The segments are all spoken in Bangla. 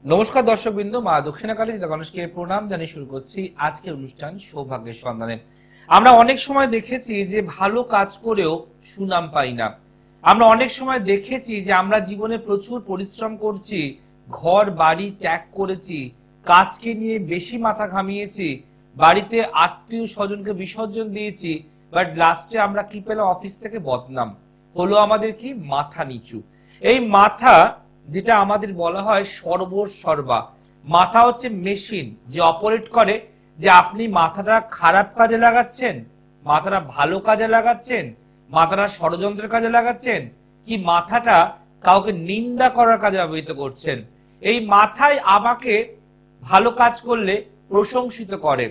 নমস্কার দর্শকবৃন্দ, মা দক্ষিণাকালী গণেশকে প্রণাম জানিয়ে শুরু করছি আজকের অনুষ্ঠান সৌভাগ্যের সন্ধানে। আমরা অনেক সময় দেখেছি যে ভালো কাজ করেও সুনাম পাই না। আমরা অনেক সময় দেখেছি যে আমরা জীবনে প্রচুর পরিশ্রম করছি, ঘর বাড়ি ত্যাগ করেছি, কাজকে নিয়ে বেশি মাথা ঘামিয়েছি, বাড়িতে আত্মীয় স্বজনকে বিসর্জন দিয়েছি, বাট লাস্টে আমরা কি পেলাম? অফিস থেকে বদনাম হলো। আমাদের কি? মাথা নিচু। এই মাথা, যেটা আমাদের বলা হয় সর্বসর্বা, মাথা হচ্ছে মেশিন যে অপারেট করে যে আপনি মাথাটা খারাপ কাজে লাগাচ্ছেন, মাথাটা ভালো কাজে লাগাচ্ছেন, মাথাটা ষড়যন্ত্রের কাজে লাগাচ্ছেন, কি মাথাটা কাউকে নিন্দা করার কাজে ব্যবহৃত করছেন। এই মাথায় আমাকে ভালো কাজ করলে প্রশংসিত করে,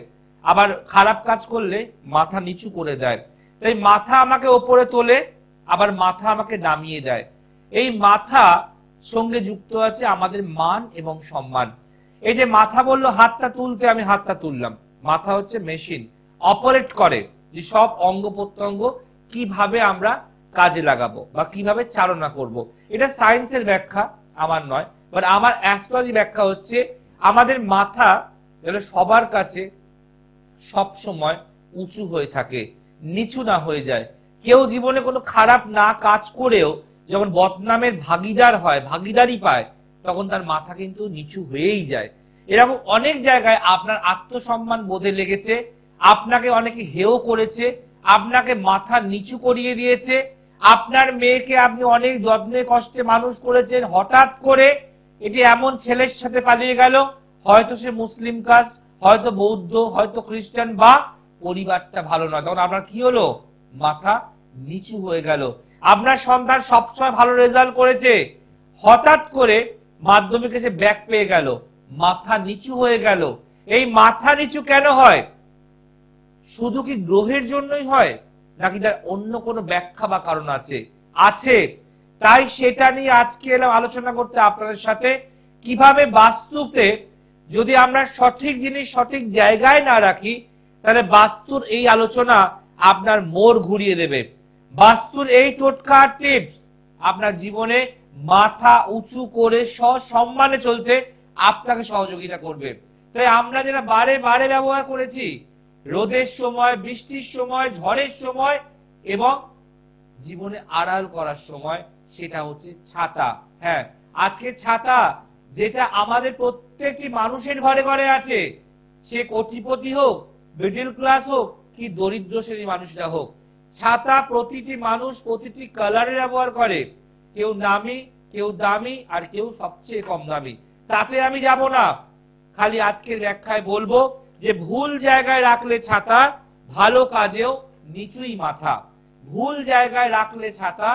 আবার খারাপ কাজ করলে মাথা নিচু করে দেয়। তাই মাথা আমাকে ওপরে তোলে, আবার মাথা আমাকে নামিয়ে দেয়। এই মাথা সঙ্গে যুক্ত আছে আমাদের মান এবং সম্মান। এই যে মাথা বললো হাতটা তুলতে, আমি হাতটা তুললাম। মাথা হচ্ছে মেশিন, অপারেট করে যে সব অঙ্গ প্রত্যঙ্গ কিভাবে আমরা কাজে লাগাবো বা কিভাবে চালনা করব। এটা সায়েন্সের ব্যাখ্যা, আমার নয়, বাট আমার অ্যাস্ট্রোলজি ব্যাখ্যা হচ্ছে আমাদের মাথা সবার কাছে সব সময় উঁচু হয়ে থাকে, নিচু না হয়ে যায়। কেউ জীবনে কোনো খারাপ না কাজ করেও যখন বদনামের ভাগিদার হয়, ভাগিদারি পায়, তখন তার মাথা কিন্তু নিচু হয়েই যায়। এরকম অনেক জায়গায় আপনার আত্মসম্মান বোধে লেগেছে, আপনাকে অনেকে হেয় করেছে, আপনাকে মাথা নিচু করিয়ে দিয়েছে। আপনার মেয়েকে আপনি অনেক যত্নে কষ্টে মানুষ করেছেন, হঠাৎ করে এটি এমন ছেলের সাথে পালিয়ে গেল, হয়তো সে মুসলিম কাস্ট, হয়তো বৌদ্ধ, হয়তো খ্রিস্টান, বা পরিবারটা ভালো নয়, তখন আপনার কি হলো? মাথা নিচু হয়ে গেল। আপনার সন্তান সবসময় ভালো রেজাল্ট করেছে, হঠাৎ করে মাধ্যমিকে সে ব্যাক পেয়ে গেল, মাথা নিচু হয়ে গেল। এই মাথা নিচু কেন হয়? শুধু কি গ্রহের জন্যই হয়, নাকি তার অন্য কোনো ব্যাখ্যা বা কারণ আছে? আছে। তাই সেটা নিয়ে আজকে এলাম আলোচনা করতে আপনাদের সাথে। কিভাবে বাস্তুতে যদি আমরা সঠিক জিনিস সঠিক জায়গায় না রাখি, তাহলে বাস্তুর এই আলোচনা আপনার মোড় ঘুরিয়ে দেবে। বাস্তুর এই টোটকা টিপস আপনার জীবনে মাথা উঁচু করে সসম্মানে চলতে আপনাকে সহযোগিতা করবে। তাই আমরা যেটা বারে বারে ব্যবহার করেছি, রোদের সময়, বৃষ্টির সময়, ঝড়ের সময় এবং জীবনে আড়াল করার সময়, সেটা হচ্ছে ছাতা। হ্যাঁ, আজকে ছাতা যেটা আমাদের প্রত্যেকটি মানুষের ঘরে ঘরে আছে, সে কোটিপতি হোক, মিডল ক্লাস হোক, কি দরিদ্র শ্রেণীর মানুষরা হোক, ছাতা প্রতিটি মানুষ প্রতিটি কালারে ব্যবহার করে। কেউ নামি, কেউ দামি, আর কেউ সবচেয়ে কম দামি। তাতে আমি যাব না, খালি আজকের ব্যাখ্যায় বলবো যে ভুল জায়গায় রাখলে ছাতা, ভালো কাজেও নিচুই মাথা। ভুল জায়গায় রাখলে ছাতা,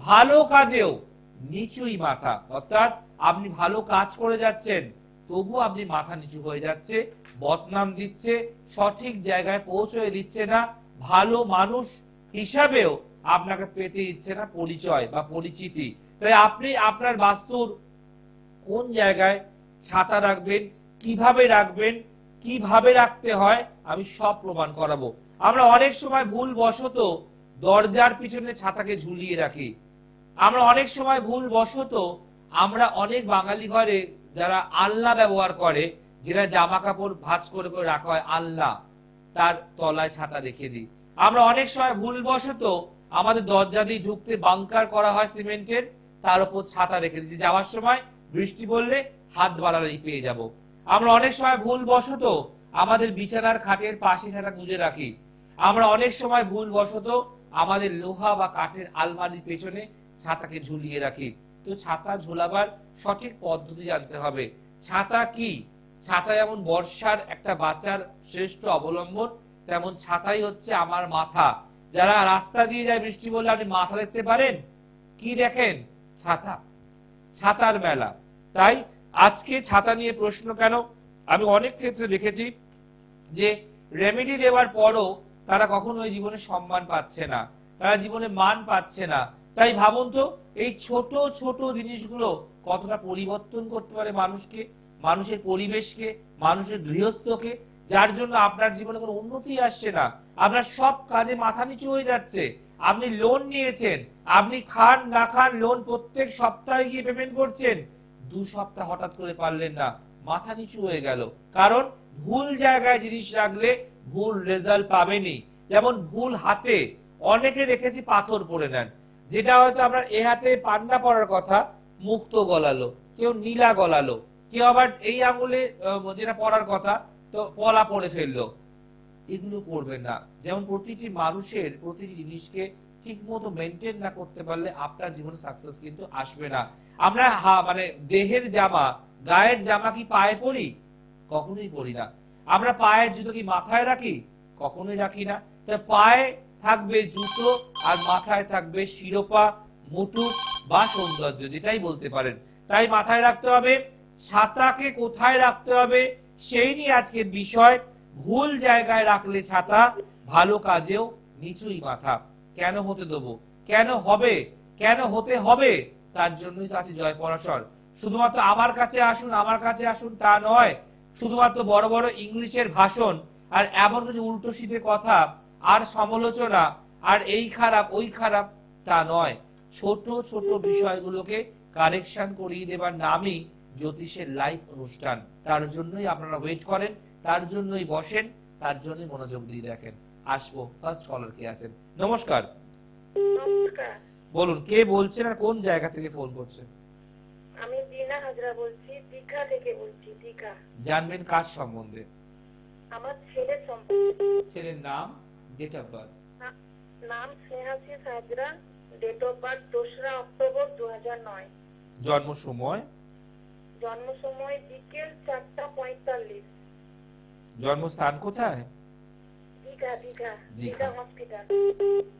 ভালো কাজেও নিচুই মাথা। অর্থাৎ আপনি ভালো কাজ করে যাচ্ছেন, তবু আপনি মাথা নিচু হয়ে যাচ্ছে, বদনাম দিচ্ছে, সঠিক জায়গায় পৌঁছে দিচ্ছে না, ভালো মানুষ হিসাবেও আপনাকে পেতে দিচ্ছে না পরিচয় বা পরিচিতি। তাই আপনি আপনার বাস্তুর কোন জায়গায় ছাতা রাখবেন, কিভাবে রাখবেন, কিভাবে রাখতে হয়, আমি সব প্রমাণ করাবো। আমরা অনেক সময় ভুল বশত দরজার পিছনে ছাতাকে ঝুলিয়ে রাখি। আমরা অনেক সময় ভুল বশত, আমরা অনেক বাঙালি ঘরে যারা আলনা ব্যবহার করে, যেটা জামা কাপড় ভাঁজ করে করে রাখা হয়, আলনা, তার তলায় ছাতা রেখে দিই। আমরা অনেক সময় ভুল বশত আমাদের দরজা দিয়ে ঢুকতে বাংকার করা হয় সিমেন্টের, তার উপর ছাতা রেখে দিই, যাওয়ার সময় বৃষ্টি পড়লে হাত বাড়ালেই পেয়ে যাব। আমরা অনেক সময় ভুল বশত আমাদের বিছানার খাটের পাশে ছাতা গুঁজে রাখি। আমরা অনেক সময় ভুল বশত আমাদের লোহা বা কাঠের আলমারির পেছনে ছাতাকে ঝুলিয়ে রাখি। তো ছাতা ঝোলাবার সঠিক পদ্ধতি জানতে হবে। ছাতা কি? ছাতা যেমন বর্ষার একটা বাঁচার শ্রেষ্ঠ অবলম্বন, তেমন ছাতাই হচ্ছে আমার মাথা। যারা রাস্তা দিয়ে যায়, বৃষ্টি বললে আপনি মাথা দেখতে পারেন? কি দেখেন? ছাতা। ছাতার মেলা। তাই আজকে ছাতা নিয়ে প্রশ্ন কেন? আমি অনেক ক্ষেত্রে দেখেছি যে রেমেডি দেওয়ার পরও তারা কখনোই জীবনে সম্মান পাচ্ছে না, তারা জীবনে মান পাচ্ছে না। তাই ভাবুন তো, এই ছোট ছোট জিনিসগুলো কতটা পরিবর্তন করতে পারে মানুষকে, মানুষের পরিবেশকে, মানুষের গৃহস্থকে, যার জন্য আপনার জীবনে কোনো উন্নতি আসছে না, আপনার সব কাজে মাথা নিচু হয়ে যাচ্ছে। আপনি লোন নিয়েছেন, আপনি খান না খান লোন প্রত্যেক সপ্তাহে গিয়ে পেমেন্ট করছেন, সপ্তাহ হঠাৎ করে পারলেন না, মাথা নিচু হয়ে গেল। কারণ ভুল জায়গায় জিনিস রাখলে ভুল রেজাল্ট পাবেনি। যেমন ভুল হাতে অনেকে দেখেছি পাথর পরে নেন, যেটা হয়তো আপনার এ হাতে পান্না পড়ার কথা মুক্ত গলালো, কেউ নীলা গলালো, কেউ আবার এই আঙুলে যেটা পড়ার কথা তো পলা পড়ে ফেললো। এগুলো করবেন না। যেমন প্রতিটি মানুষের প্রতিটি জিনিসকে ঠিক মতো মেনটেন না করতে পারলে আপনার জীবনে সাকসেস কিন্তু আসবে না। আমরা মানে দেহের জামা, গায়ের জামা কি পায়ে পরি? কখনোই পরি না। আমরা পায়ের জুতো কি মাথায় রাখি? কখনোই রাখি না। পায়ে থাকবে জুতো আর মাথায় থাকবে শিরোপা, মুকুট বা সৌন্দর্য, যেটাই বলতে পারেন। তাই মাথায় রাখতে হবে ছাতাকে কোথায় রাখতে হবে, সেই নিয়ে আজকের বিষয়। ভুল জায়গায় রাখলে ছাতা, ভালো কাজেও নিচুই মাথা। কেন হতে দেবো? কেন হবে? কেন হতে হবে? তার জন্যই তো আছে জয় পরাশর। শুধুমাত্র আমার কাছে আসুন, আমার কাছে আসুন তা নয়। শুধুমাত্র বড় বড় ইংলিশের ভাষণ আর এমন কিছু উল্টো সিধে কথা আর সমালোচনা আর এই খারাপ ওই খারাপ তা নয়। ছোট ছোট বিষয়গুলোকে কারেকশন করিয়ে দেবার নামই জ্যোতিষের লাইভ অনুষ্ঠান। তার জন্যই আপনারা ওয়েট করেন, তার জন্যই বসেন, তার জন্যই মনোযোগ দিয়ে দেখেন। আসবো ফার্স্ট কলার কে আছেন। নমস্কার। নমস্কার। বলুন কে বলছেন আর কোন জায়গা থেকে ফোন করছেন? আমি দিনা হাজরা বলছি, দীঘা থেকে বলছি। দীঘা। জানবেন কার সম্বন্ধে? আমার ছেলের সম্বন্ধে। ছেলের নাম, ডেট অফ বার্থ? নাম Snehashis Hazra, date of birth 2রা অক্টোবর 2009। জন্ম সময়? জন্ম সময় বিকেল 4:45। জন্মস্থান কোথায়? দীঘা। দীঘা। দীঘা হসপিটাল।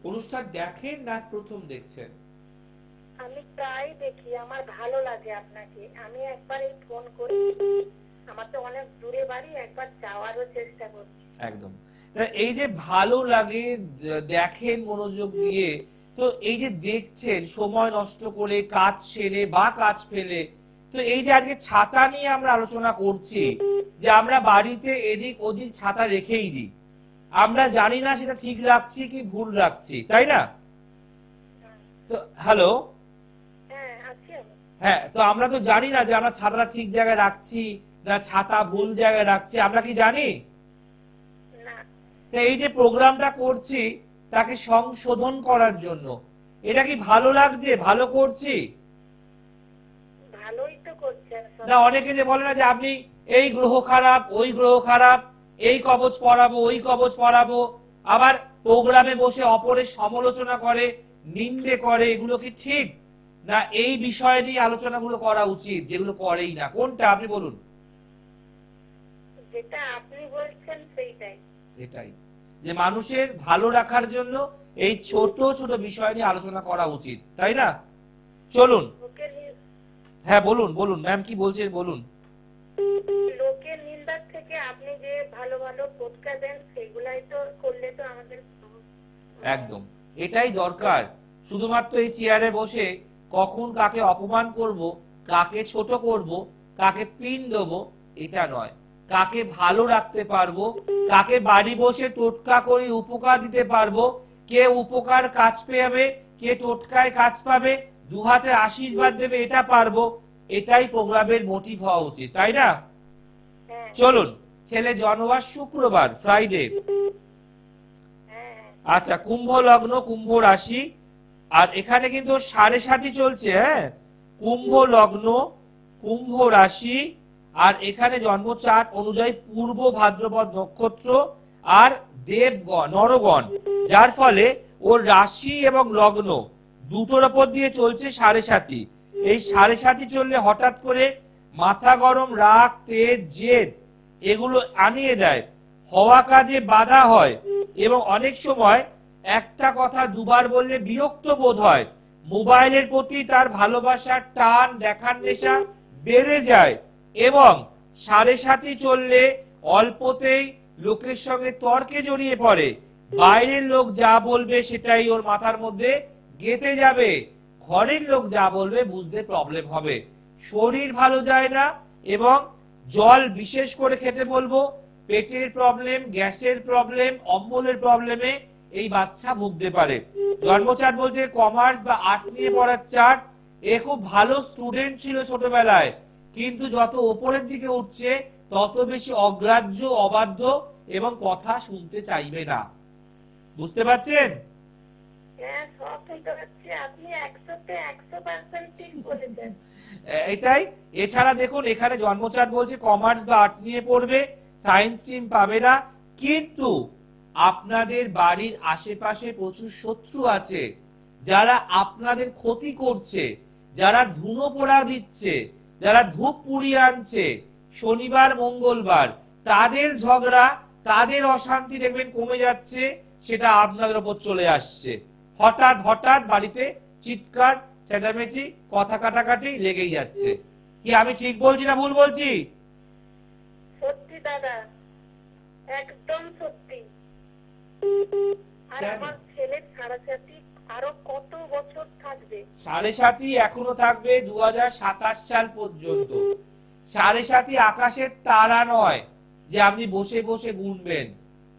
অনুষ্ঠান দেখেন না প্রথম দেখছেন? আমি প্রায় দেখি, আমার ভালো লাগে আপনাকে। আমি একবার এই ফোন করি, আমার তো অনেক দূরে বাড়ি, একবার যাওয়ারও চেষ্টা করছি। একদম। এই যে ভালো লাগে দেখেন মনোযোগ দিয়ে, তো এই যে দেখছেন সময় নষ্ট করে কাজ সেরে বা কাজ ফেলে, তো এই যে আজকে ছাতা নিয়ে আমরা আলোচনা করছি, যে আমরা বাড়িতে এদিক ওদিক ছাতা রেখেই দিই, আমরা জানি না সেটা ঠিক রাখছি কি ভুল রাখছি, তাই না? তো হ্যালো, হ্যাঁ, তো আমরা তো জানি না যে আমরা ছাতাটা ঠিক জায়গায় রাখছি না ছাতা ভুল জায়গায় রাখছি, আমরা কি জানি? এই যে প্রোগ্রামটা করছি তাকে সংশোধন করার জন্য। এটা কি ভালো লাগছে? ভালো করছি? ভালোই তো করছেন না, অনেকে যে বলে না যে আপনি এই গ্রহ খারাপ, ওই গ্রহ খারাপ, এই কবচ পড়াবো, ওই কবচ পড়াবো, আবার প্রোগ্রামে বসে অপরের সমালোচনা করে, নিন্দে করে, এগুলো কি ঠিক না? এই বিষয় নিয়ে আলোচনাগুলো করা উচিত, যেগুলো করেই না। কোনটা আপনি বলুন? যেটা আপনি বলছেন সেইটাই। এটাই যে মানুষের ভালো রাখার জন্য এই ছোট ছোট বিষয় নিয়ে আলোচনা করা উচিত, তাই না? চলুন। হ্যাঁ বলুন, বলুন ম্যাম কি বলছেন বলুন। লোকের নিন্দার থেকে আপনি যে ভালো ভালো টোটকা দেন সেগুলাই তো করলে তো আমাদের একদম এটাই দরকার। শুধুমাত্র এই চেয়ারে বসে কখন কাকে অপমান করব, কাকে ছোট করব, কাকে পিন দেবো, এটা নয়। কাকে ভালো রাখতে পারবো, কাকে বাড়ি বসে টোটকা করে উপকার দিতে পারবো, কে উপকার কাজ পাবে, কে টোটকায় কাজ পাবে, দু হাতে আশীর্বাদ দেবে, এটা পারবো। এটাই প্রোগ্রামের মোটিভ হওয়া উচিত, তাই না? চলুন। ছেলে জন্মবার শুক্রবার, ফ্রাইডে। আচ্ছা, কুম্ভ লগ্ন, কুম্ভ রাশি, আর এখানে কিন্তু 7.5 চলছে। হ্যাঁ, কুম্ভ লগ্ন, কুম্ভ রাশি, আর এখানে জন্ম চার্ট অনুযায়ী পূর্ব ভাদ্রপদ নক্ষত্র আর দেবগণ, নরগণ, যার ফলে ওর রাশি এবং লগ্ন দুটোর উপর দিয়ে চলছে 7.5। এই 7.5 চললে হঠাৎ করে মাথা গরম, রাগ, তেজ, জেদ এগুলো আনিয়ে দেয়, হওয়া কাজে বাধা হয়, এবং অনেক সময় একটা কথা দুবার বললে বিরক্ত বোধ হয়, মোবাইলের প্রতি তার ভালোবাসার টান, দেখার নেশা বেড়ে যায়, এবং 7.5 চললে অল্পতেই লোকের সঙ্গে তর্কে জড়িয়ে পড়ে, বাইরের লোক যা বলবে সেটাই ওর মাথার মধ্যে গেঁথে যাবে, ঘরের লোক যা বলবে বুঝতে প্রবলেম হবে, শরীর ভালো যায় না, এবং জল বিশেষ করে খেতে বলবো, পেটের প্রবলেম, গ্যাসের প্রবলেম, অম্বলের প্রবলেমে এই বাচ্চা ভুগতে পারে। জন্মচার্ট বলছে কমার্স বা আর্টস নিয়ে পড়ার চার্ট, এ খুব ভালো স্টুডেন্ট ছিল ছোটবেলায়, কিন্তু যত ওপরের দিকে উঠছে তত বেশি অগ্রাহ্য, অবাধ্য এবং কথা শুনতে চাইবে না। বুঝতে পারছেন? হ্যাঁ, সব শুনতে পাচ্ছি, আপনি 100-তে 100% ঠিক বলেছেন। এটাই। এছাড়া দেখুন এখানে জন্মচার্ট বলছে কমার্স বা আর্টস নিয়ে পড়বে, সায়েন্স স্ট্রিম পাবে না, কিন্তু আপনাদের বাড়ির আশেপাশে প্রচুর শত্রু আছে যারা আপনাদের ক্ষতি করছে, যারা ধুনো পোড়া দিচ্ছে, যারা ধূপ পুড়িয়ে আনছে শনিবার মঙ্গলবার, তাদের ঝগড়া, তাদের অশান্তি দেখবেন কমে যাচ্ছে, সেটা আপনাদের উপর চলে আসছে। হঠাৎ হঠাৎ বাড়িতে চিৎকার চেঁচামেচি, কথা কাটাকাটি লেগেই যাচ্ছে। কি আমি ঠিক বলছি না ভুল বলছি? সত্যি দাদা, একদম সত্যি। আর আমার ছেলের সারাসাথী আরো কত বছর থাকবে? 7.5 এখনো থাকবে 2027 সাল পর্যন্ত। 7.5 আকাশের তারা নয় যে আপনি বসে বসে গুনবেন।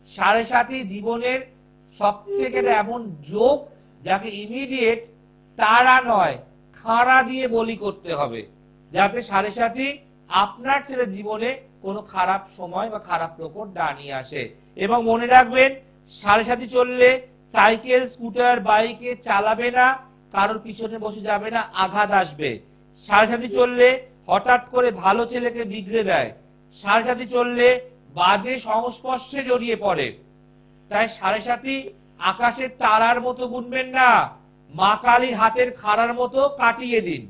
7.5 জীবনের সব থেকে এমন যোগ যাকে ইমিডিয়েট তারা নয়, খাড়া দিয়ে বলি করতে হবে, যাতে 7.5 আপনার ছেলের জীবনে কোনো খারাপ সময় বা খারাপ প্রকট না নিয়ে আসে। এবং মনে রাখবেন 7.5 চললে সাইকেল, স্কুটার, বাইকে চালাবে না, কারোর পিছনে বসে যাবে না, আঘাত আসবে। 7.5 চললে হঠাৎ করে ভালো ছেলেকে বিগড়ে দেয়। 7.5 চললে বাজে সংস্পর্শে জড়িয়ে পড়ে। তাই 7.5 আকাশের তারার মতো গুনবেন না, মা কালীর হাতের খাড়ার মতো কাটিয়ে দিন।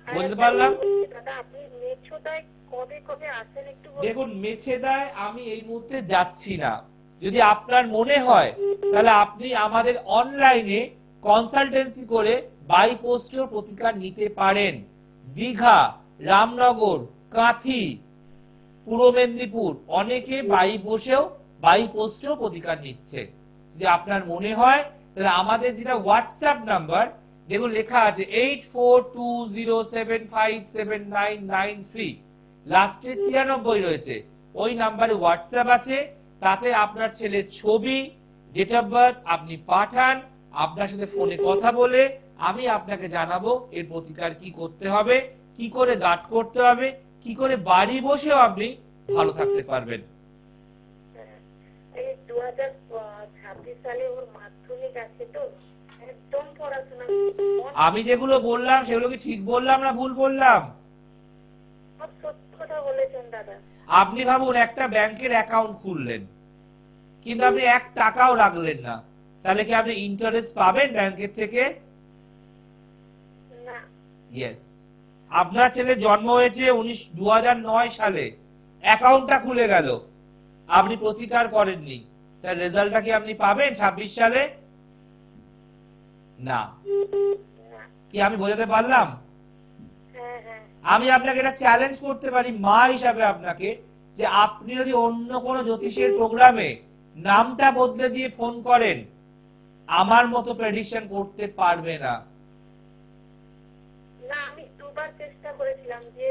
বুঝতে পারলাম? দাদা, আপনি মেছোদায় কবে কবে আসেন একটু বলুন? দেখুন মেছেদায় আমি এই মুহূর্তে যাচ্ছি না। যদি আপনার মনে হয় তাহলে আপনি আমাদের অনলাইনে কনসালটেন্সি করে বাই পোস্টেও প্রতিকার নিতে পারেন। দীঘা, রামনগর, কাঁথি, পূর্ব মেদিনীপুর অনেকে বাই পোস্টেও প্রতিকার নিচ্ছে। যদি আপনার মনে হয় তাহলে আমাদের যেটা হোয়াটসঅ্যাপ নাম্বার দেখুন লেখা আছে 8420757993, লাস্টে 93 রয়েছে, ওই নাম্বারে হোয়াটসঅ্যাপ আছে। তাতে আপনার ছেলের ছবি, ডেট অফ বার্থ আপনি পাঠান, আপনার সাথে ফোনে কথা বলে আমি আপনাকে জানাবো এর প্রতিকার কি করতে হবে, কি করে গার্ড করতে হবে, কি করে বাড়ি বসেও আপনি ভালো থাকতে পারবেন। এই 2026 সালে ওর মাধ্যমিক আছে, তো একদম পড়াশোনা। আমি যেগুলো বললাম সেগুলো কি ঠিক বললাম না ভুল বললাম? সব সত্যি কথা বলেছেন দাদা। আপনি ভাবুন একটা ব্যাংকের অ্যাকাউন্ট খুললেন, কিন্তু আপনি 1 টাকাও রাখলেন না, তাহলে কি আপনি ইন্টারেস্ট পাবেন ব্যাংকের থেকে? না। ইয়েস। আপনার ছেলে জন্ম হয়েছে 2009 সালে, অ্যাকাউন্টটা খুলে গেল, আপনি প্রতিকার করেননি, তার রেজাল্টটা কি আপনি পাবেন 26 সালে? না। কি আমি বোঝাতে পারলাম? হ্যাঁ হ্যাঁ। আমি আপনাকে এটা চ্যালেঞ্জ করতে পারি মা হিসাবে আপনাকে, যে আপনি যদি অন্য কোনো জ্যোতিষের প্রোগ্রামে নামটা বদলে দিয়ে ফোন করেন, আমার মতো প্রেডিকশন করতে পারবে না। না, আমি দুবার চেষ্টা করেছিলাম, যে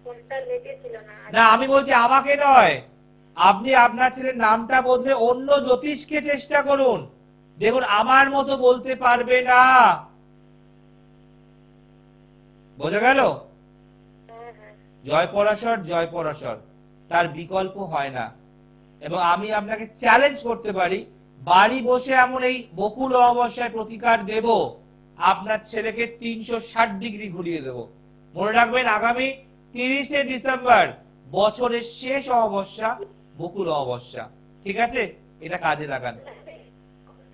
ফোনটা লেগেছিল না। না আমি বলছি আমাকে নয়, আপনি আপনার ছেলের নামটা বদলে অন্য জ্যোতিষকে চেষ্টা করুন, দেখুন আমার মতো বলতে পারবে না। বোঝা গেল? হ্যাঁ হ্যাঁ। জয় পরাশর, জয় পরাশর, তার বিকল্প হয় না। এবং আমি আপনাকে চ্যালেঞ্জ করতে পারি, বাড়ি বসে এমন এই বকুল অমাবস্যায় প্রতিকার দেব, আপনার ছেলেকে 360 ডিগ্রি ঘুরিয়ে দেব। মনে রাখবেন আগামী 30শে ডিসেম্বর বছরের শেষ অমাবস্যা, বকুল অমাবস্যা। ঠিক আছে, এটা কাজে লাগান।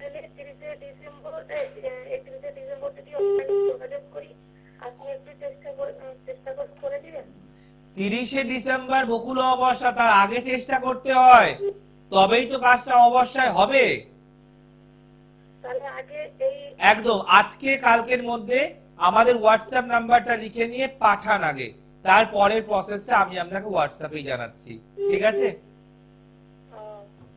31শে ডিসেম্বর যদি অনলাইনে যোগাযোগ করি, আপনি একটু চেষ্টা করে দিবেন? 30শে ডিসেম্বর বকুল অমাবস্যা, তার আগে চেষ্টা করতে হয়, তবেই তো কাজটা অমাবস্যায় হবে। তাহলে আগে এই একদম আজকে কালকের মধ্যে আমাদের হোয়াটসঅ্যাপ নাম্বারটা লিখে নিয়ে পাঠান আগে, তারপরের প্রসেসটা আমি আপনাকে হোয়াটসঅ্যাপেই জানাচ্ছি। ঠিক আছে?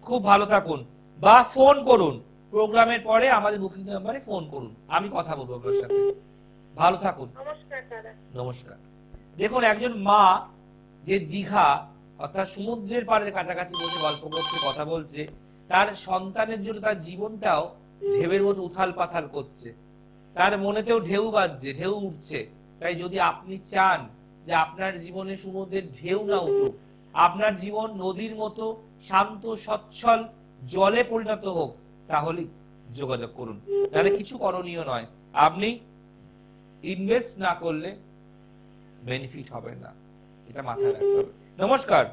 খুব ভালো থাকুন, বা ফোন করুন প্রোগ্রামের পরে আমাদের বুকিং নাম্বারে ফোন করুন, আমি কথা বলবো আপনার সাথে। ভালো থাকুন। নমস্কার দাদা। নমস্কার। দেখুন একজন মা যে দীঘা অর্থাৎ সমুদ্রের পাড়ের কাছাকাছি বসে গল্প করছে, কথা বলছে, তার সন্তানের জন্য তার জীবনটাও ঢেউয়ের মতো উথাল পাথাল করছে। তার মনেতেও ঢেউ বাজছে, ঢেউ উঠছে। তাই যদি আপনি চান যে আপনার জীবনে সমুদ্রের ঢেউ না উঠুক, আপনার জীবন নদীর মতো শান্ত সচ্ছল জলে পরিণত হোক, তাহলে যোগাযোগ করুন। তাহলে কিছু করণীয় নয়, আপনি ইনভেস্ট না করলে বেনিফিট হবে না, এটা মাথায় রাখতে হবে। নমস্কার।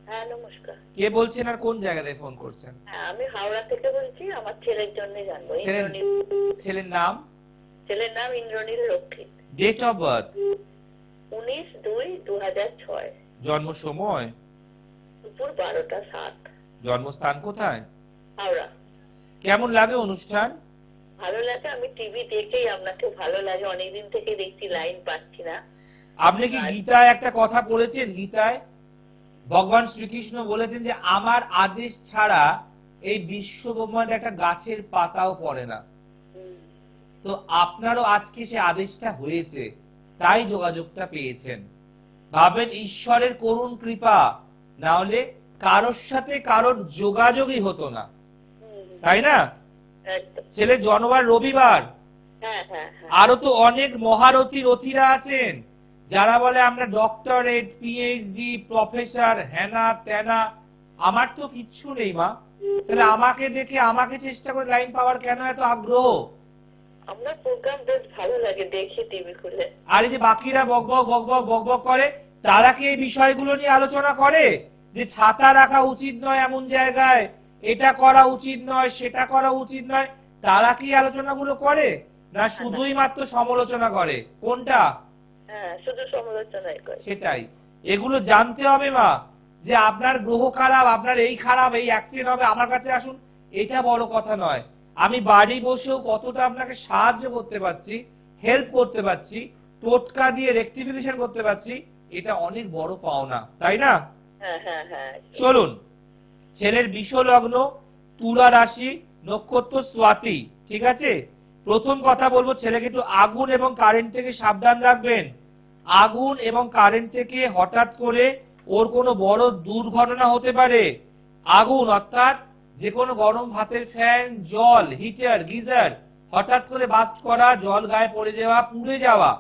হ্যাঁ নমস্কার। কে বলছেন আর কোন জায়গা থেকে ফোন করছেন? হ্যাঁ আমি হাওড়া থেকে বলছি, আমার ছেলের জন্য জানবো। ছেলের নাম? ছেলের নাম Indranil Rakshit. Date of birth? 19/2/2006। জন্ম সময়? দুপুর 12টা 7। জন্মস্থান কোথায়? হাওড়া। কেমন লাগে অনুষ্ঠান? ভালো লাগে, আমি টিভি দেখেই আপনাকে ভালো লাগে, অনেকদিন থেকে দেখছি, লাইন পাচ্ছি না। আপনি কি গীতায় একটা কথা পড়েছেন? গীতায় ভগবান শ্রীকৃষ্ণ বলেছেন যে আমার আদেশ ছাড়া এই বিশ্ব ব্রহ্মাণ্ডে একটা গাছের পাতাও পড়ে না। তো আপনারও আজকে সে আদেশটা হয়েছে, তাই যোগাযোগটা পেয়েছেন। ভাবেন ঈশ্বরের করুণ কৃপা, না হলে কারোর সাথে কারোর যোগাযোগই হতো না, তাই না? ছেলে জন্মবার রবিবার। আরো তো অনেক মহারথী রথীরা আছেন যারা বলে আমরা ডক্টরেট, পিএইচডি, প্রফেসর, হ্যানা ত্যানা। আমার তো কিচ্ছু নেই মা, তাহলে আমাকে দেখে আমাকে চেষ্টা করে লাইন পাওয়ার কেন এত আগ্রহ? আপনার প্রোগ্রাম বেশ ভালো লাগে, দেখি টিভি খুলে। আর এই যে বাকিরা বকবক বকবক বকবক করে, তারা কি এই বিষয়গুলো নিয়ে আলোচনা করে যে ছাতা রাখা উচিত নয় এমন জায়গায়, এটা করা উচিত নয়, সেটা করা উচিত নয়? তারা কি আলোচনাগুলো করে, না শুধুই মাত্র সমালোচনা করে? কোনটা? হ্যাঁ, শুধু সমালোচনাই করে। সেটাই, এগুলো জানতে হবে মা, যে আপনার গ্রহ খারাপ, আপনার এই খারাপ, এই অ্যাক্সিডেন্ট হবে, আমার কাছে আসুন, এটা বড় কথা নয়। আমি বাড়ি বসেও কতটা আপনাকে সাহায্য করতে পারছি, হেল্প করতে পারছি, টোটকা দিয়ে রেকটিফিকেশন করতে পারছি, এটা অনেক বড় পাওনা, তাই না? চলুন, ছেলের বিষ লগ্ন, তুলা রাশি, নক্ষত্র স্বাতি, ঠিক আছে? প্রথম কথা বলবো, ছেলেকে একটু আগুন এবং কারেন্ট থেকে সাবধান রাখবেন। আগুন এবং কারেন্ট থেকে হঠাৎ করে ওর কোনো বড় দুর্ঘটনা হতে পারে। আগুন অর্থাৎ যে কোনো গরম ভাতের ফ্যান, জল, হিটার, গিজার হঠাৎ করে বাস্ট করা, জল গায়ে পড়ে যাওয়া, পুড়ে যাওয়া,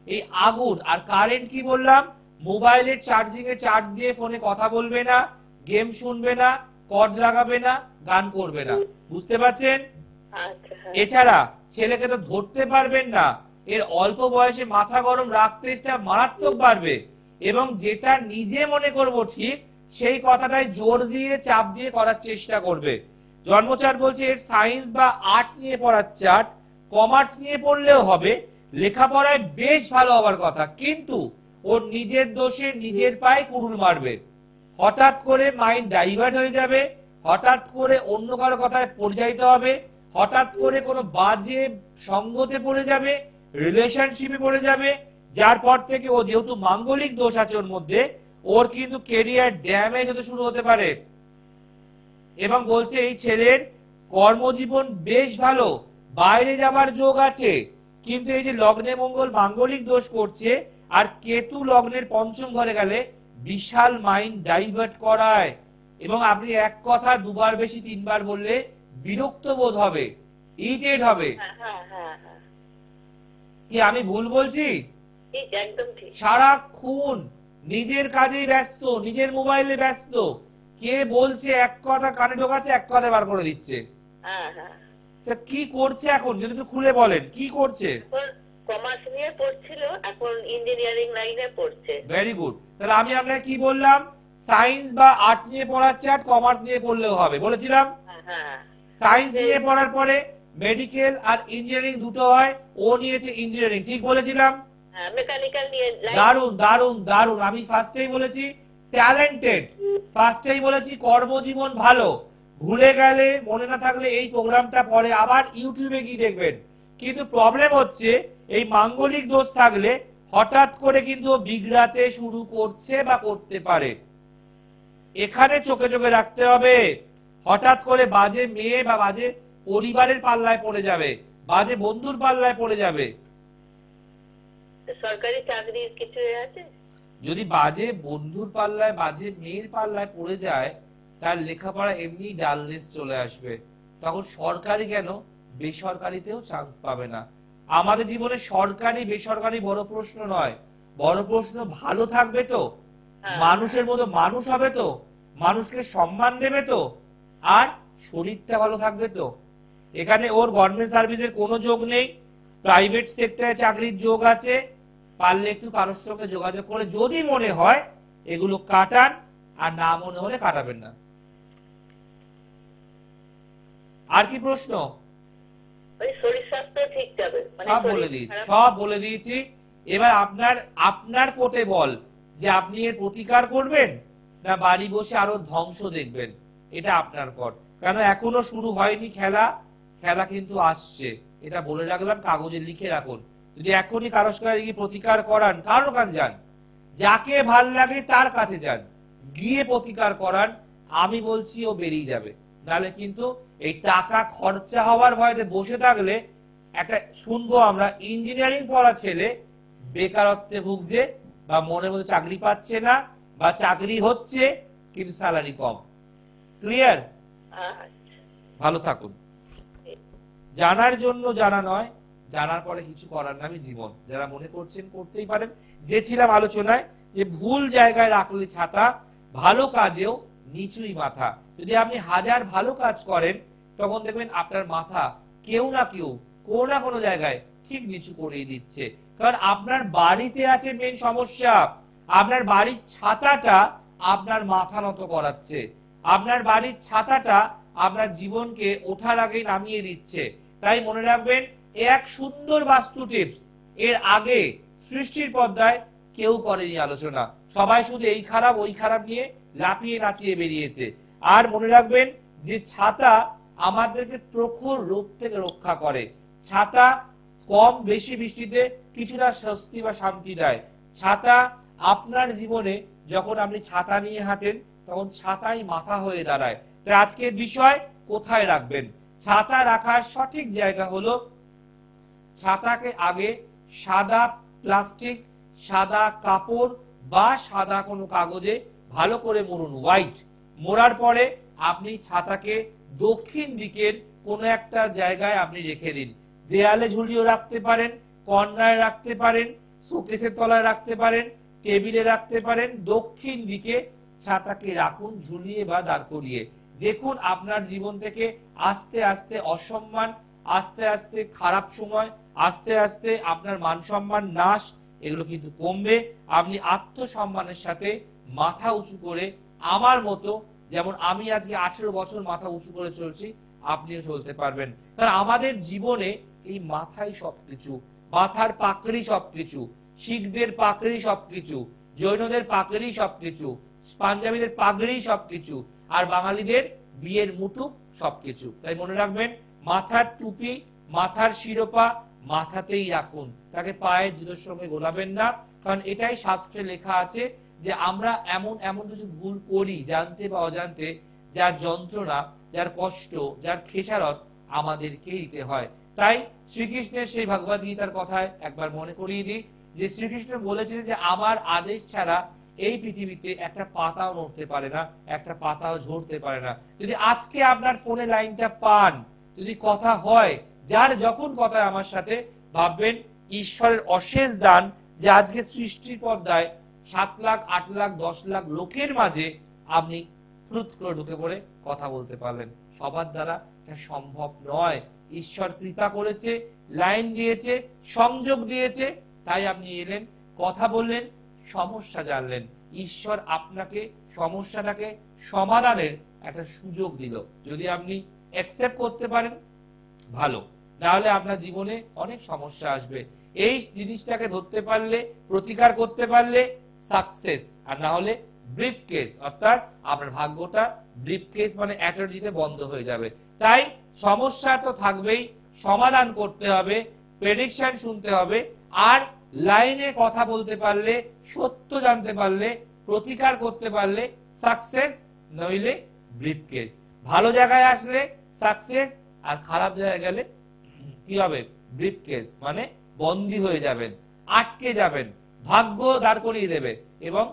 এই আগুন। আর কারেন্ট কি বললাম? মোবাইলের চার্জিং এ চার্জ দিয়ে ফোনে কথা বলবে না, গেম শুনবে না, কর্ড লাগাবে না, গান করবে না, বুঝতে পারছেন? এছাড়া ছেলেকে তো ধরতে পারবেন না, এর অল্প বয়সে মাথা গরম, রাগ তেজটা মারাত্মক বাড়বে, এবং যেটা নিজে মনে করব ঠিক সেই কথাটাই জোর দিয়ে চাপ দিয়ে করার চেষ্টা করবে। জন্মচার্ট বলছে এর সায়েন্স বা আর্টস নিয়ে পড়ার চার্ট, কমার্স নিয়ে পড়লেও হবে, লেখাপড়ায় বেশ ভালো হওয়ার কথা, কিন্তু ওর নিজের দোষে নিজের পায়ে কুড়ুল মারবে। হঠাৎ করে মাইন্ড ডাইভার্ট হয়ে যাবে, হঠাৎ করে অন্য কারো কথায় পরিচালিত হবে, হঠাৎ করে কোনো বাজে সঙ্গতে পড়ে যাবে, রিলেশনশিপে পড়ে যাবে, যার পর থেকে ও যেহেতু মাঙ্গলিক দোষ আছে ওর মধ্যে, ওর কিন্তু কেরিয়ার ড্যামেজ হতে শুরু হতে পারে। এবং বলছে এই ছেলের কর্মজীবন বেশ ভালো, বাইরে যাবার যোগ আছে, কিন্তু এই যে লগ্নে মঙ্গল মাঙ্গলিক দোষ করছে, আর কেতু লগ্নের পঞ্চম ঘরে গেলে বিশাল মাইন্ড ডাইভার্ট করায়, এবং আপনি এক কথা দুবার বেশি তিনবার বললে বিরক্ত বোধ হবে, ইরিটেট হবে। কি আমি ভুল বলছি? একদম ঠিক। সারাক্ষণ নিজের কাজেই ব্যস্ত, নিজের মোবাইলে ব্যস্ত, কে বলছে এক কথা কানে ঢোকাচ্ছে, এক কথা বার করে দিচ্ছে। তা কি করছে এখন, যদি একটু খুলে বলেন কি করছে? কমার্স নিয়ে পড়ছিল, এখন ইঞ্জিনিয়ারিং লাইনে পড়ছে। Very good. তাহলে আমি আপনাকে কি বললাম? সায়েন্স বা আর্টস নিয়ে পড়ার চার্ট, কমার্স নিয়ে পড়লেও হবে বলেছিলাম। সায়েন্স নিয়ে পড়ার পরে মেডিকেল আর ইঞ্জিনিয়ারিং দুটো হয়, ও নিয়েছে ইঞ্জিনিয়ারিং, ঠিক বলেছিলাম? মেকানিক্যাল নিয়ে। দারুন দারুন দারুন। আমি ফার্স্টেই বলেছি ট্যালেন্টেড, ফার্স্টেই বলেছি কর্মজীবন ভালো। ভুলে গেলে, মনে না থাকলে এই প্রোগ্রামটা পরে আবার ইউটিউবে গিয়ে দেখবেন। কিন্তু প্রবলেম হচ্ছে এই মাঙ্গলিক দোষ থাকলে হঠাৎ করে কিন্তু বিগড়াতে শুরু করছে বা করতে পারে, এখানে চোখে চোখে রাখতে হবে। হঠাৎ করে বাজে মেয়ে বা বাজে পরিবারের পাল্লায় পড়ে যাবে, বাজে বন্ধুর পাল্লায় পড়ে যাবে। সরকারি চাকরির কিছু আছে? যদি বাজে বন্ধুর পাল্লায়, বাজে মেয়ের পাল্লায় পড়ে যায়, তার লেখাপড়া এমনি ডালনেস চলে আসবে, তখন সরকারি কেন বেসরকারিতেও চান্স পাবে না। আমাদের জীবনে সরকারি বেসরকারি বড় প্রশ্ন নয়, বড় প্রশ্ন ভালো থাকবে তো, মানুষের মতো মানুষ হবে তো, মানুষকে সম্মান দেবে তো, আর শরীরটা ভালো থাকবে তো। এখানে ওর গভর্নমেন্ট সার্ভিসের কোনো যোগ নেই, প্রাইভেট সেক্টরে চাকরির যোগ আছে। পারলে একটু কারোর সঙ্গে যোগাযোগ করে যদি মনে হয় এগুলো কাটান, আর না মনে হলে কাটাবেন না। আর কি প্রশ্ন? শরীর স্বাস্থ্য ঠিক যাবে? সব বলে দিয়েছি, সব বলে দিয়েছি। এবার আপনার কোর্টে বল যে আপনি এর প্রতিকার করবেন না বাড়ি বসে আরো ধ্বংস দেখবেন, এটা আপনার কোর্ট। কারণ এখনো শুরু হয়নি খেলা, খেলা কিন্তু আসছে, এটা বলে রাখলাম, কাগজে লিখে রাখুন। যদি এখনই কারোর সঙ্গে গিয়ে প্রতিকার করান, কারোর কাছে যান, যাকে ভাল লাগে তার কাছে যান, গিয়ে প্রতিকার করান, আমি বলছি ও বেরিয়ে যাবে। নাহলে কিন্তু এই টাকা খরচা হওয়ার ভয়তে বসে থাকলে, একটা শুনবো আমরা ইঞ্জিনিয়ারিং পড়া ছেলে বেকারত্বে ভুগছে, বা মনের মধ্যে চাকরি পাচ্ছে না, বা চাকরি হচ্ছে কিন্তু স্যালারি কম। ক্লিয়ার? ভালো থাকুন। জানার জন্য জানা নয়, জানার পরে কিছু করার নামই জীবন। যারা মনে করছেন করতেই পারেন। যে ছিলাম আলোচনায় যে ভুল জায়গায় রাখলে ছাতা, ভালো কাজেও নিচুই মাথা। যদি আপনি হাজার ভালো কাজ করেন, তখন দেখবেন আপনার মাথা কেউ না কেউ কোনো না কোনো জায়গায় ঠিক নিচু করিয়ে দিচ্ছে। কারণ আপনার বাড়িতে আছে মেন সমস্যা, আপনার বাড়ির ছাতাটা আপনার মাথা নত করাচ্ছে, আপনার বাড়ির ছাতাটা আপনার জীবনকে ওঠার আগেই নামিয়ে দিচ্ছে। তাই মনে রাখবেন, এক সুন্দর বাস্তু টিপস এর আগে সৃষ্টির পর্দায় কেউ করেনি আলোচনা। সবাই শুধু এই খারাপ ওই খারাপ নিয়ে লাফিয়ে নাচিয়ে বেরিয়েছে। আর মনে রাখবেন যে ছাতা আমাদেরকে প্রখর রোদ থেকে রক্ষা করে। ছাতা কম বেশি বৃষ্টিতে কিছুটা স্বস্তি বা শান্তি দেয়। ছাতা আপনার জীবনে যখন আপনি ছাতা নিয়ে হাঁটেন, তখন ছাতাই মাথা হয়ে দাঁড়ায়। তাই আজকের বিষয় কোথায় রাখবেন? ছাতা রাখার সঠিক জায়গা হলো, ছাতাকে আগে সাদা প্লাস্টিক, সাদা কাপড় বা সাদা কোনো কাগজে ভালো করে মুড়ুন, হোয়াইট। মোড়ার পরে আপনি ছাতাকে দক্ষিণ দিকের কোনো একটা জায়গায় আপনি রেখে দিন। দেয়ালে ঝুলিয়ে রাখতে পারেন, কর্নারে রাখতে পারেন, শোকেসের তলায় রাখতে পারেন, টেবিলে রাখতে পারেন। দক্ষিণ দিকে ছাতাকে রাখুন ঝুলিয়ে বা দাঁড় করিয়ে। দেখুন আপনার জীবন থেকে আস্তে আস্তে অসম্মান, আস্তে আস্তে খারাপ সময়, আস্তে আস্তে আপনার মান সম্মান নাশ, এগুলো কিন্তু কমবে। আপনি আত্মসম্মানের সাথে মাথা উঁচু করে, আমার মতো যেমন আমি আজকে 18 বছর মাথা উঁচু করে চলছি, আপনিও চলতে পারবেন। কারণ আমাদের জীবনে এই মাথাই সবকিছু, মাথার পাকড়ি সবকিছু। শিখদের পাকড়ি সবকিছু, জৈনদের পাকড়ি সবকিছু, পাঞ্জাবিদের পাগড়ি সবকিছু, আর বাঙালিদের বিয়ের মুটুক সবকিছু। তাই মনে রাখবেন, মাথার টুপি, মাথার শিরোপা মাথাতেই রাখুন, তাকে পায়ের জুতোর সঙ্গে গোলাবেন না। কারণ এটাই শাস্ত্রে লেখা আছে যে আমরা এমন এমন কিছু ভুল করি জানতে বা অজান্তে, যার যন্ত্রণা, যার কষ্ট, যার খেসারত আমাদেরকে দিতে হয়। তাই শ্রীকৃষ্ণের সেই ভগবদ গীতার কথায় একবার মনে করিয়ে দিই যে শ্রীকৃষ্ণ বলেছিলেন যে আমার আদেশ ছাড়া এই পৃথিবীতে একটা পাতাও নড়তে পারে না, একটা পাতাও ঝরতে পারে না। যদি আজকে আপনার ফোনে লাইনটা পান, যদি কথা হয়, যার যখন কথা আমার সাথে, ভাববেন ঈশ্বরের অশেষ দান যে আজকে সৃষ্টির পর্দায় 7 লাখ 8 লাখ 10 লাখ লোকের মাঝে আপনি ফ্রুত করে ঢুকে পড়ে কথা বলতে পারলেন। সবার দ্বারা এটা সম্ভব নয়। ঈশ্বর কৃপা করেছে, লাইন দিয়েছে, সংযোগ দিয়েছে, তাই আপনি এলেন, কথা বললেন, সমস্যা জানলেন। ঈশ্বর আপনাকে সমস্যাটাকে সমাধানের একটা সুযোগ দিল। যদি আপনি অ্যাকসেপ্ট করতে পারেন ভালো, না হলে আপনার জীবনে অনেক সমস্যা আসবে। এই জিনিসটাকে ধরতে পারলে, প্রতিকার করতে পারলে সাকসেস, আর না হলে ব্রিফ কেস, অর্থাৎ আপনার ভাগ্যটা ব্রিফ কেস মানে অ্যাটার্জিতে বন্ধ হয়ে যাবে। তাই সমস্যা তো থাকবেই, সমাধান করতে হবে, প্রেডিকশন শুনতে হবে, আর লাইনে কথা বলতে পারলে, সত্য জানতে পারলে, প্রতিকার করতে পারলে সাকসেস, নইলে ব্রিফ কেস। ভালো জায়গায় আসলে সাকসেস, আর খারাপ জায়গায় গেলে কি হবে? ব্রিফ কেস, মানে বন্দী হয়ে যাবেন, আটকে যাবেন, ভাগ্য দাঁড় করিয়ে দেবে। এবং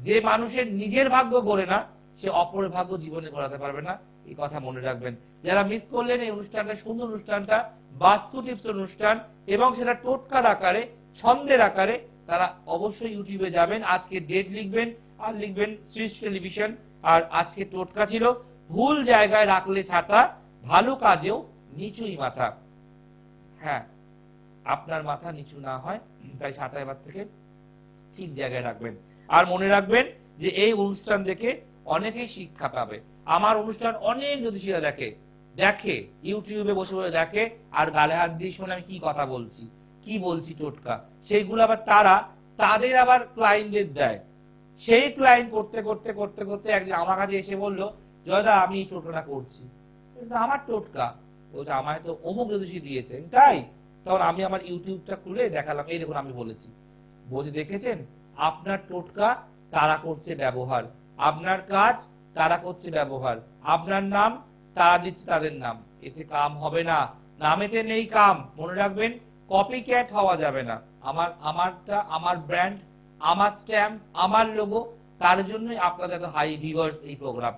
যে মানুষের নিজের ভাগ্য গড়ে না, সে অপরের ভাগ্য জীবনে গড়াতে পারবে না। এই কথা মনে রাখবেন। যারা মিস করলেন এই অনুষ্ঠানটা, সুন্দর অনুষ্ঠানটা, বাস্তু টিপস অনুষ্ঠান, এবং সেটা টোটকার আকারে, ছন্দের আকারে, তারা অবশ্যই ইউটিউবে যাবেন, আজকে ডেট লিখবেন আর লিখবেন সৃষ্টি টেলিভিশন। আর আজকে টোটকা ছিল ভুল জায়গায় রাখলে ছাতা, ভালো কাজেও নিচুই মাথা। হ্যাঁ, আপনার মাথা নিচু না হয়, তাই ছাতা এবার থেকে ঠিক জায়গায় রাখবেন। আর মনে রাখবেন যে এই অনুষ্ঠান দেখে অনেকেই শিক্ষা পাবে। আমার অনুষ্ঠান অনেক জ্যোতিষীরা দেখে ইউটিউবে বসে বসে দেখে, আর গালে হাত দিয়ে শুনে আমি কি কথা বলছি, কি বলছি টোটকা, সেইগুলো আবার তাদের আবার ক্লায়েন্টদের দেয়। সেই ক্লায়েন্ট করতে করতে করতে করতে একদিন আমার কাছে এসে বললো, জয়দা আমি এই টোটকাটা করছি, কিন্তু আমার টোটকা বলছে আমায় তো অমুক জ্যোতিষী দিয়েছে, তাই তখন আমি আমার ইউটিউবটা খুলে দেখালাম, এই দেখুন আমি বলেছি। বলছে দেখেছেন, আপনার টোটকা তারা করছে ব্যবহার, আপনার কাজ তারা করছে ব্যবহার, আপনার নাম তারা দিচ্ছে তাদের নাম, এতে কাম হবে না, নামেতে নেই কাম। মনে রাখবেন, কপি ক্যাট হওয়া যাবে না। আমারটা, আমার ব্র্যান্ড, আমার স্ট্যাম্প, আমার লোগো, তার জন্যই আপনাদের এত হাই ভিউয়ার্স এই প্রোগ্রাম।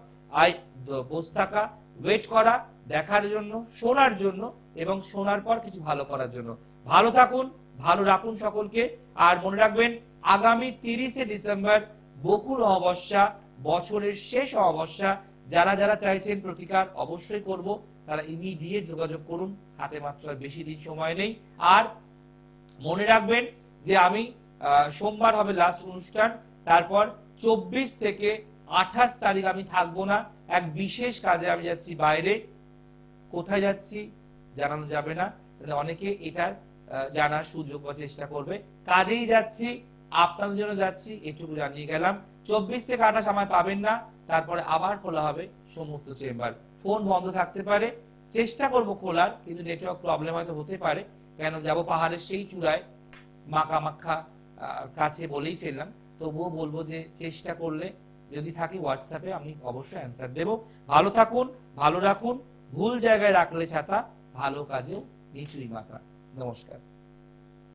বসে থাকা, ওয়েট করা, দেখার জন্য, শোনার জন্য, এবং শোনার পর কিছু ভালো করার জন্য। ভালো থাকুন, ভালো রাখুন সকলকে। আর মনে রাখবেন, আগামী 30শে ডিসেম্বর বকুল অমাবস্যা, বছরের শেষ অমাবস্যা। যারা যারা চাইছেন প্রতিকার অবশ্যই করব, তারা ইমিডিয়েট যোগাযোগ করুন, হাতে মাত্র আর বেশি দিন সময় নেই। আর মনে রাখবেন যে আমি সোমবার হবে লাস্ট অনুষ্ঠান, তারপর 24 থেকে 28 তারিখ আমি থাকবো না, এক বিশেষ কাজে আমি যাচ্ছি বাইরে। কোথায় যাচ্ছি জানানো যাবে না, অনেকে এটার জানার সুযোগ বা চেষ্টা করবে। কাজেই যাচ্ছি, আপনাদের জন্য যাচ্ছি, এটুকু জানিয়ে গেলাম। 24 থেকে 28 সময় পাবেন না, তারপরে আবার খোলা হবে সমস্ত চেম্বার। ফোন বন্ধ থাকতে পারে, চেষ্টা করব খোলার, কিন্তু নেটওয়ার্ক প্রবলেম হয়তো হতে পারে, কেন যাব পাহাড়ের সেই চূড়ায়, মা কামাখ্যা কাছে বলেই ফেললাম। তবুও বলবো যে চেষ্টা করলে যদি থাকে হোয়াটসঅ্যাপে আমি অবশ্যই অ্যান্সার দেব। ভালো থাকুন, ভালো রাখুন, ভুল জায়গায় রাখলে ছাতা, ভালো কাজেও নিচুই মাথা। নমস্কার।